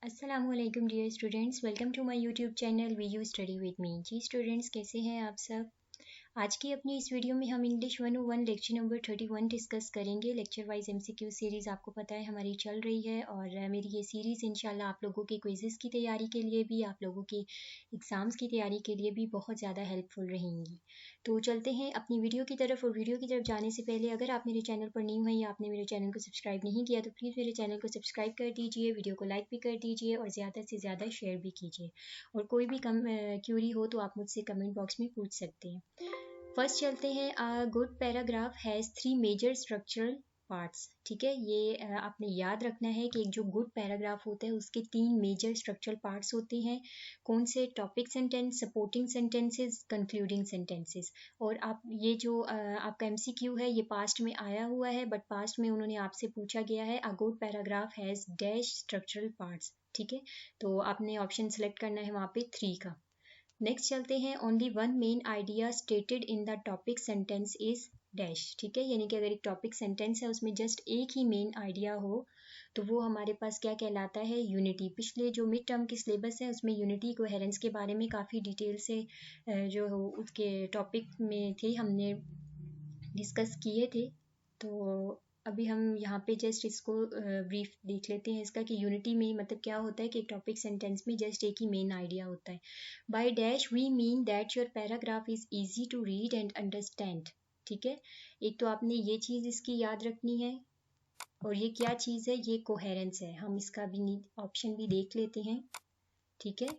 अस्सलामुअलैकुम dear students, welcome to my YouTube channel we you study with me. जी students, कैसे हैं आप सब। आज की अपनी इस वीडियो में हम इंग्लिश 101 लेक्चर नंबर 31 डिस्कस करेंगे। लेक्चर वाइज एमसीक्यू सीरीज़ आपको पता है हमारी चल रही है और मेरी ये सीरीज़ इंशाल्लाह आप लोगों के क्विज़ेस की तैयारी के लिए भी, आप लोगों के एग्ज़ाम्स की तैयारी के लिए भी बहुत ज़्यादा हेल्पफुल रहेंगी। तो चलते हैं अपनी वीडियो की तरफ। और वीडियो की तरफ जाने से पहले अगर आप मेरे चैनल पर न्यू हैं या आपने मेरे चैनल को सब्सक्राइब नहीं किया तो प्लीज़ मेरे चैनल को सब्सक्राइब कर दीजिए, वीडियो को लाइक भी कर दीजिए और ज़्यादा से ज़्यादा शेयर भी कीजिए। और कोई भी क्यूरी हो तो आप मुझसे कमेंट बॉक्स में पूछ सकते हैं। फर्स्ट चलते हैं। A good paragraph has 3 major structural parts. ठीक है, ये आपने याद रखना है कि एक जो गुड पैराग्राफ होता है उसके 3 मेजर स्ट्रक्चरल पार्ट्स होते हैं। कौन से? Topic sentence, supporting sentences, concluding sentences. और आप ये जो आपका एमसीक्यू है ये पास्ट में आया हुआ है, बट पास्ट में उन्होंने आपसे पूछा गया है अ good paragraph has dash structural parts. ठीक है, तो आपने ऑप्शन सेलेक्ट करना है वहाँ पे 3 का। नेक्स्ट चलते हैं। Only one main idea stated in the topic sentence is dash. ठीक है, यानी कि अगर एक टॉपिक सेंटेंस है उसमें जस्ट एक ही मेन आइडिया हो तो वो हमारे पास क्या कहलाता है? यूनिटी। पिछले जो मिड टर्म की सिलेबस है उसमें यूनिटी कोहेरेंस के बारे में काफ़ी डिटेल से जो उसके टॉपिक में थे हमने डिस्कस किए थे। तो अभी हम यहाँ पे जस्ट इसको ब्रीफ देख लेते हैं इसका कि यूनिटी में मतलब क्या होता है कि एक टॉपिक सेंटेंस में जस्ट एक ही मेन आइडिया होता है। By dash we mean that your paragraph is easy to read and understand. ठीक है, एक तो आपने ये चीज़ इसकी याद रखनी है और ये क्या चीज़ है? ये कोहेरेंस है। हम इसका भी ऑप्शन भी देख लेते हैं। ठीक है,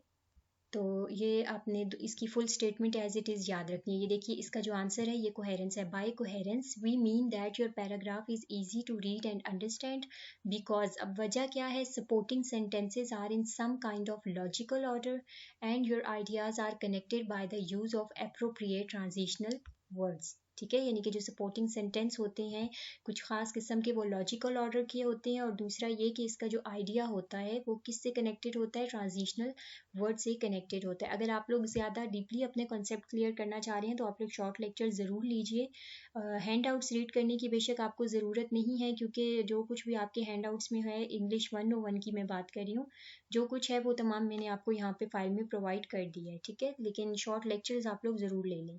तो ये आपने इसकी full statement as it is याद रखनी है। ये देखिए इसका जो आंसर है ये कोहेरेंस है। By coherence we mean that your paragraph is easy to read and understand because. अब वजह क्या है? Supporting sentences are in some kind of logical order and your ideas are connected by the use of appropriate transitional words. ठीक है, यानी कि जो supporting sentence होते हैं कुछ खास किस्म के वो लॉजिकल ऑर्डर के होते हैं और दूसरा ये कि इसका जो आइडिया होता है वो किससे कनेक्टेड होता है? ट्रांजिशनल वर्ड से कनेक्टेड होता है। अगर आप लोग ज़्यादा डीपली अपने कॉन्सेप्ट क्लियर करना चाह रहे हैं तो आप लोग शॉर्ट लेक्चर ज़रूर लीजिए। हैंड आउट्स रीड करने की बेशक आपको ज़रूरत नहीं है क्योंकि जो कुछ भी आपके हैंड आउट्स में है इंग्लिश 101 की मैं बात कर रही हूँ, जो कुछ है वो तमाम मैंने आपको यहाँ पे फाइल में प्रोवाइड कर दिया है। ठीक है, लेकिन शॉर्ट लेक्चर्स आप लोग ज़रूर ले लें।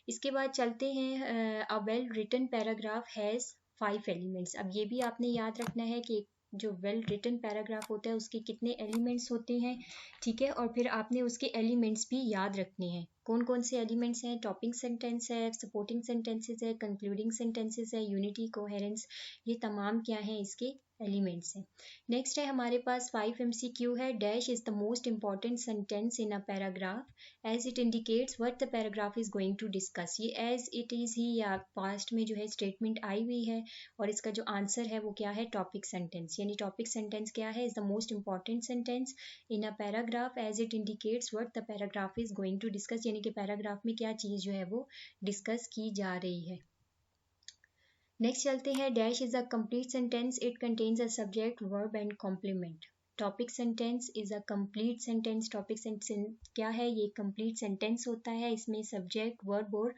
इसके बाद चलते हैं। A well written paragraph has 5 elements. अब ये भी आपने याद रखना है कि जो वेल रिटन पैराग्राफ होता है उसके कितने एलिमेंट्स होते हैं। ठीक है, और फिर आपने उसके एलिमेंट्स भी याद रखने हैं। कौन कौन से एलिमेंट्स हैं? टॉपिक सेंटेंस है, सपोर्टिंग सेंटेंसेस है, कंक्लूडिंग सेंटेंसेस है, यूनिटी, कोहेरेंस, ये तमाम क्या हैं? इसके एलिमेंट्स हैं। नेक्स्ट है हमारे पास 5 MCQ है। Dash is the most important sentence in a paragraph as it indicates what the paragraph is going to discuss. ये एज इट इज ही या पास्ट में जो है स्टेटमेंट आई हुई है और इसका जो आंसर है वो क्या है? Topic sentence. यानी टॉपिक सेंटेंस क्या है? Is the most important sentence in a paragraph as it indicates what the paragraph is going to discuss, यानी कि पैराग्राफ में क्या चीज़ जो है वो डिस्कस की जा रही है। नेक्स्ट चलते हैं। Dash is a complete sentence, it contains a subject, verb and complement. Topic sentence is a complete sentence. Topic sentence क्या है? ये कंप्लीट सेंटेंस होता है, इसमें सब्जेक्ट, वर्ब और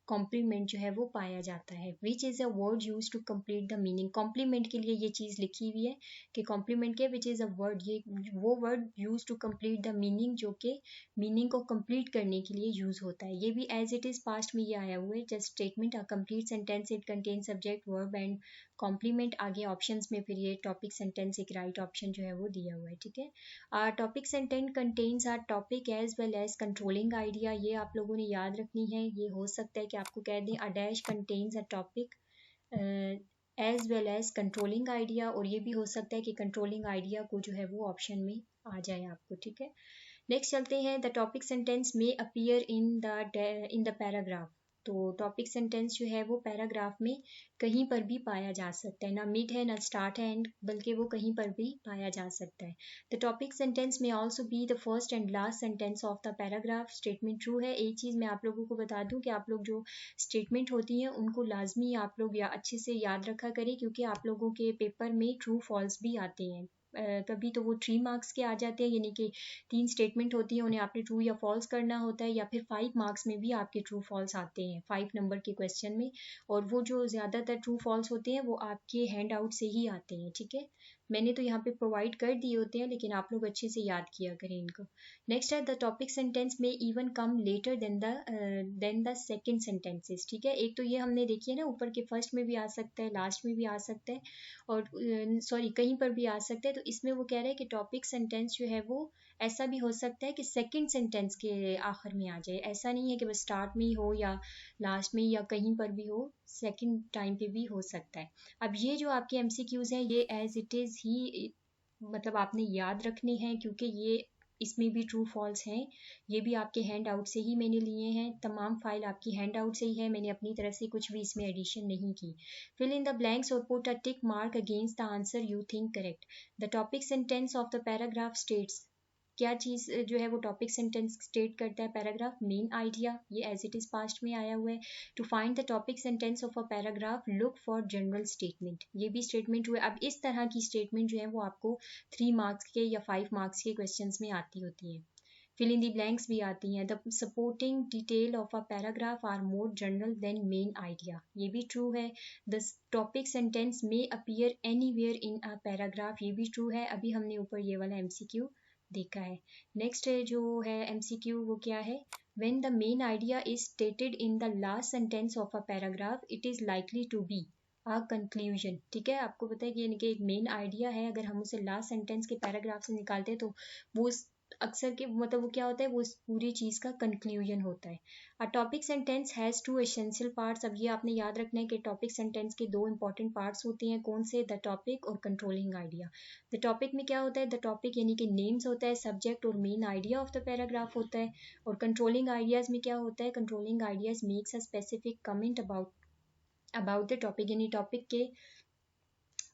कॉम्प्लीमेंट जो है वो पाया जाता है। Which is a word use to complete the meaning. Complement के लिए ये चीज़ लिखी हुई है कि कॉम्प्लीमेंट के विच इज़ अ वर्ड, ये वो word use to complete the meaning जो कि मीनिंग को कंप्लीट करने के लिए यूज होता है। ये भी एज इट इज़ पास्ट में ये आया हुआ है just statement a complete sentence, it contain subject, verb and complement. आगे ऑप्शंस में फिर ये टॉपिक सेंटेंस एक राइट ऑप्शन जो है वो दिया हुआ है। ठीक है, topic sentence contains are topic as well as controlling idea. ये आप लोगों ने याद रखनी है। ये हो सकता है कि आपको कह दें a dash contains a topic as well as controlling idea, और ये भी हो सकता है कि कंट्रोलिंग आइडिया को जो है वो ऑप्शन में आ जाए आपको। ठीक है, नेक्स्ट चलते हैं। The topic sentence may appear in the paragraph. तो टॉपिक सेंटेंस जो है वो पैराग्राफ में कहीं पर भी पाया जा सकता है, ना मिड है ना स्टार्ट है एंड, बल्कि वो कहीं पर भी पाया जा सकता है। द टॉपिक सेंटेंस में also be the first and last sentence of the paragraph. Statement true है। एक चीज़ मैं आप लोगों को बता दूं कि आप लोग जो स्टेटमेंट होती हैं उनको लाजमी आप लोग या अच्छे से याद रखा करें क्योंकि आप लोगों के पेपर में ट्रू फॉल्स भी आते हैं। कभी तो वो 3 मार्क्स के आ जाते हैं, यानी कि 3 स्टेटमेंट होती है, उन्हें आपने ट्रू या फॉल्स करना होता है, या फिर 5 मार्क्स में भी आपके ट्रू फॉल्स आते हैं 5 नंबर के क्वेश्चन में, और वो जो ज़्यादातर ट्रू फॉल्स होते हैं वो आपके हैंड आउट से ही आते हैं। ठीक है, मैंने तो यहाँ पे प्रोवाइड कर दिए होते हैं, लेकिन आप लोग अच्छे से याद किया करें इनको। नेक्स्ट है the topic sentence may even come later than the second sentences. ठीक है, एक तो ये हमने देखी है ना, ऊपर के फर्स्ट में भी आ सकता है, लास्ट में भी आ सकता है, और सॉरी कहीं पर भी आ सकता है। तो इसमें वो कह रहा है कि टॉपिक सेंटेंस जो है वो ऐसा भी हो सकता है कि सेकंड सेंटेंस के आखिर में आ जाए। ऐसा नहीं है कि बस स्टार्ट में ही हो या लास्ट में या कहीं पर भी हो, सेकंड टाइम पे भी हो सकता है। अब ये जो आपके एमसीक्यूज हैं ये एज इट इज़ ही मतलब आपने याद रखने हैं, क्योंकि ये इसमें भी ट्रू फॉल्स हैं। ये भी आपके हैंड आउट से ही मैंने लिए हैं, तमाम फाइल आपकी हैंड आउट से ही है, मैंने अपनी तरफ से कुछ भी इसमें एडिशन नहीं की। फिल इन द ब्लैंक्स और put a tick mark against the answer you think correct. The topic sentence of the paragraph states, क्या चीज़ जो है वो टॉपिक सेंटेंस स्टेट करता है पैराग्राफ, मेन आइडिया, ये एज इट इज़ पास्ट में आया हुआ है। To find the topic sentence of a paragraph look for general statement, ये भी स्टेटमेंट हुए। अब इस तरह की स्टेटमेंट जो है वो आपको 3 मार्क्स के या 5 मार्क्स के क्वेश्चंस में आती होती हैं। फिल इन दी ब्लैंक्स भी आती हैं। The supporting detail of a paragraph are more general than main idea, ये भी ट्रू है। The topic sentence may appear anywhere in a paragraph, ये भी ट्रू है। अभी हमने ऊपर ये वाला एमसीक्यू देखा है। नेक्स्ट जो है एमसीक्यू वो क्या है, when the main idea is stated in the last sentence of a paragraph it is likely to be a conclusion। ठीक है, आपको पता है कि यानी कि एक मेन आइडिया है, अगर हम उसे लास्ट सेंटेंस के पैराग्राफ से निकालते हैं तो वो अक्सर के मतलब वो क्या होता है, वो पूरी चीज़ का कंक्लूजन होता है। A topic sentence has 2 essential parts. अब ये आपने याद रखना है कि टॉपिक सेंटेंस के 2 इंपॉर्टेंट पार्ट्स होते हैं, कौन से, द टॉपिक और कंट्रोलिंग आइडिया। द टॉपिक में क्या होता है, द टॉपिक यानी कि नेम्स होता है, सब्जेक्ट और main idea of the paragraph होता है। और कंट्रोलिंग आइडियाज में क्या होता है, controlling ideas makes a specific comment about the topic, यानी टॉपिक के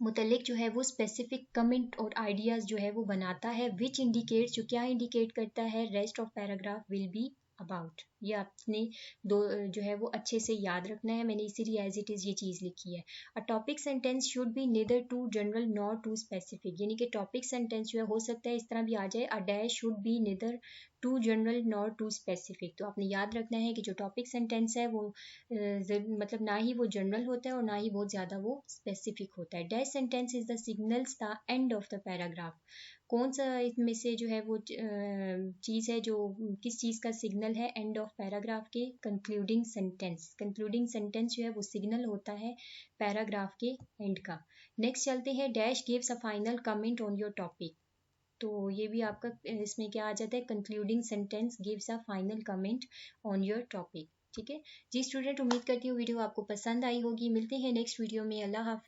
मुतलिक जो है वो स्पेसिफिक कमेंट और आइडियाज़ जो है वो बनाता है। विच इंडिकेट्स, जो क्या इंडिकेट करता है, rest of paragraph will be about. ये आपने दो जो है वो अच्छे से याद रखना है, मैंने इसीलिए एज इट इज़ ये चीज़ लिखी है। A topic sentence should be neither too general nor too specific, यानी कि टॉपिक सेंटेंस जो है हो सकता है इस तरह भी आ जाए, a dash should be neither too general nor too specific. तो आपने याद रखना है कि जो टॉपिक सेंटेंस है वो मतलब ना ही वो जनरल होता है और ना ही बहुत ज़्यादा वो स्पेसिफिक होता है। Dash sentence is the signals the end of the paragraph, कौन सा इसमें से जो है वो चीज़ है जो किस चीज़ का सिग्नल है एंड ऑफ पैराग्राफ के, कंक्लूडिंग सेंटेंस। कंक्लूडिंग सेंटेंस जो है वो सिग्नल होता है पैराग्राफ के एंड का। नेक्स्ट चलते हैं, dash gives a final comment on your topic. तो ये भी आपका इसमें क्या आ जाता है, concluding sentence gives a final comment on your topic. ठीक है जी स्टूडेंट, उम्मीद करती हूँ वीडियो आपको पसंद आई होगी। मिलते हैं नेक्स्ट वीडियो में, अल्लाह हाफिज़।